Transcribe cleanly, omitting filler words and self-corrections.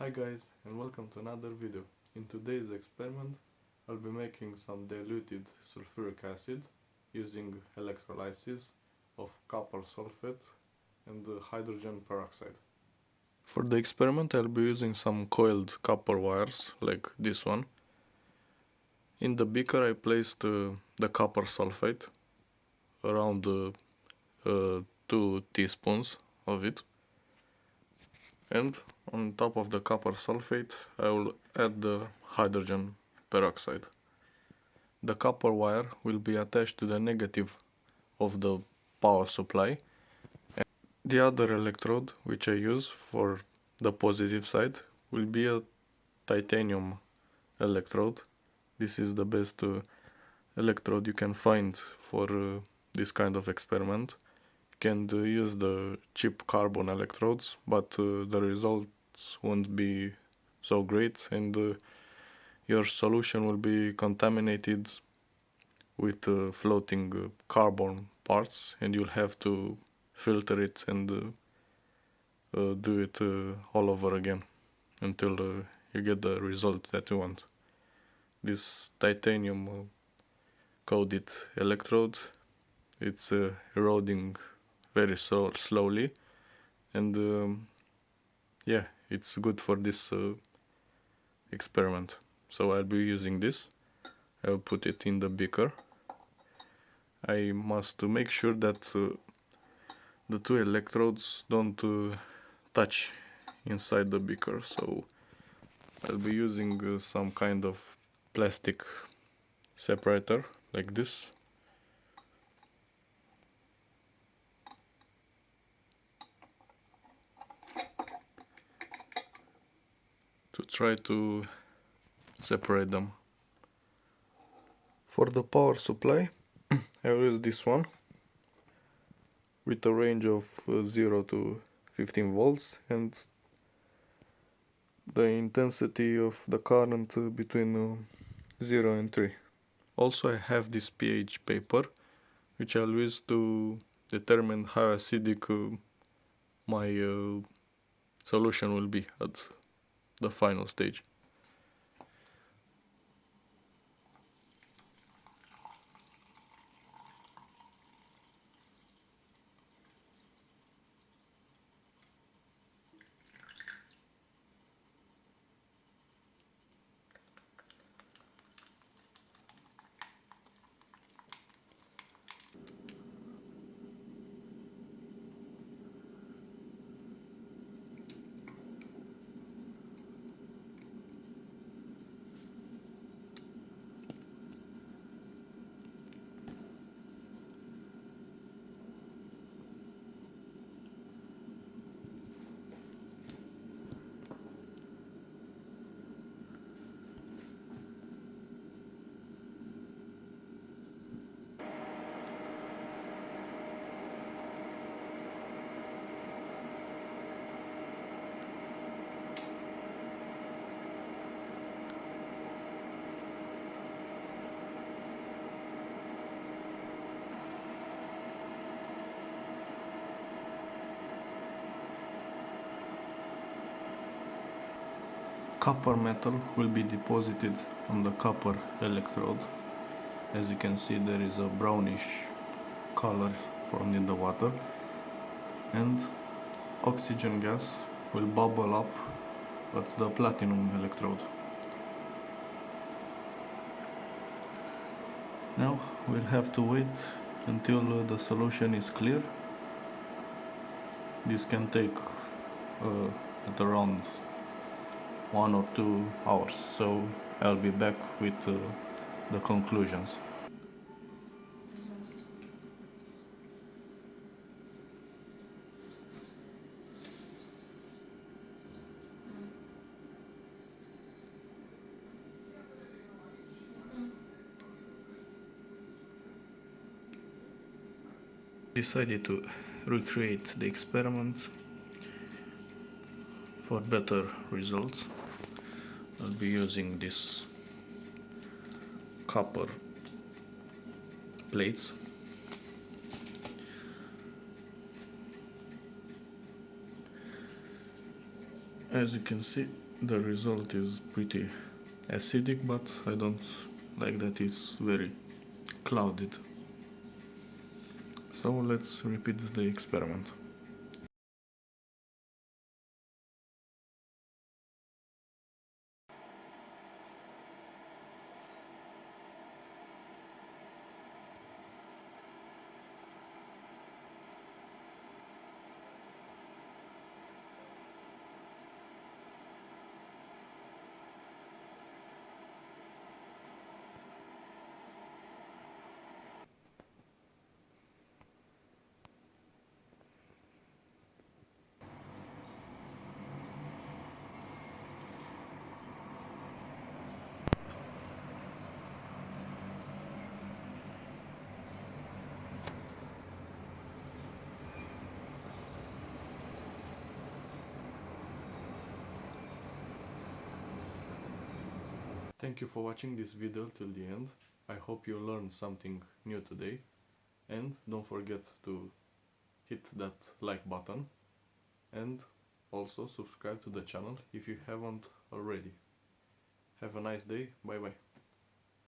Hi guys, and welcome to another video. In today's experiment I'll be making some diluted sulfuric acid using electrolysis of copper sulfate and hydrogen peroxide. For the experiment I'll be using some coiled copper wires like this one. In the beaker I placed the copper sulfate, around 2 teaspoons of it. And on top of the copper sulfate I will add the hydrogen peroxide. The copper wire will be attached to the negative of the power supply, and the other electrode which I use for the positive side will be a titanium electrode. This is the best electrode you can find for this kind of experiment. Can use the cheap carbon electrodes, but the results won't be so great, and your solution will be contaminated with floating carbon parts, and you'll have to filter it and do it all over again until you get the result that you want. This titanium coated electrode, it's eroding very slowly, and yeah, it's good for this experiment. So I'll be using this. I'll put it in the beaker. I must make sure that the two electrodes don't touch inside the beaker, so I'll be using some kind of plastic separator like this. To try to separate them. For the power supply I will use this one with a range of 0 to 15 volts and the intensity of the current between 0 and 3. Also I have this pH paper which I'll use to determine how acidic my solution will be at the final stage. Copper metal will be deposited on the copper electrode. As you can see, there is a brownish color formed in the water, and oxygen gas will bubble up at the platinum electrode. Now we'll have to wait until the solution is clear. This can take at around 1 or 2 hours, so I'll be back with the conclusions. Decided to recreate the experiment for better results. I'll be using these copper plates. As you can see, The result is pretty acidic, but I don't like that it's very clouded. So let's repeat the experiment. Thank you for watching this video till the end. I hope you learned something new today, and don't forget to hit that like button and also subscribe to the channel if you haven't already. Have a nice day, bye bye.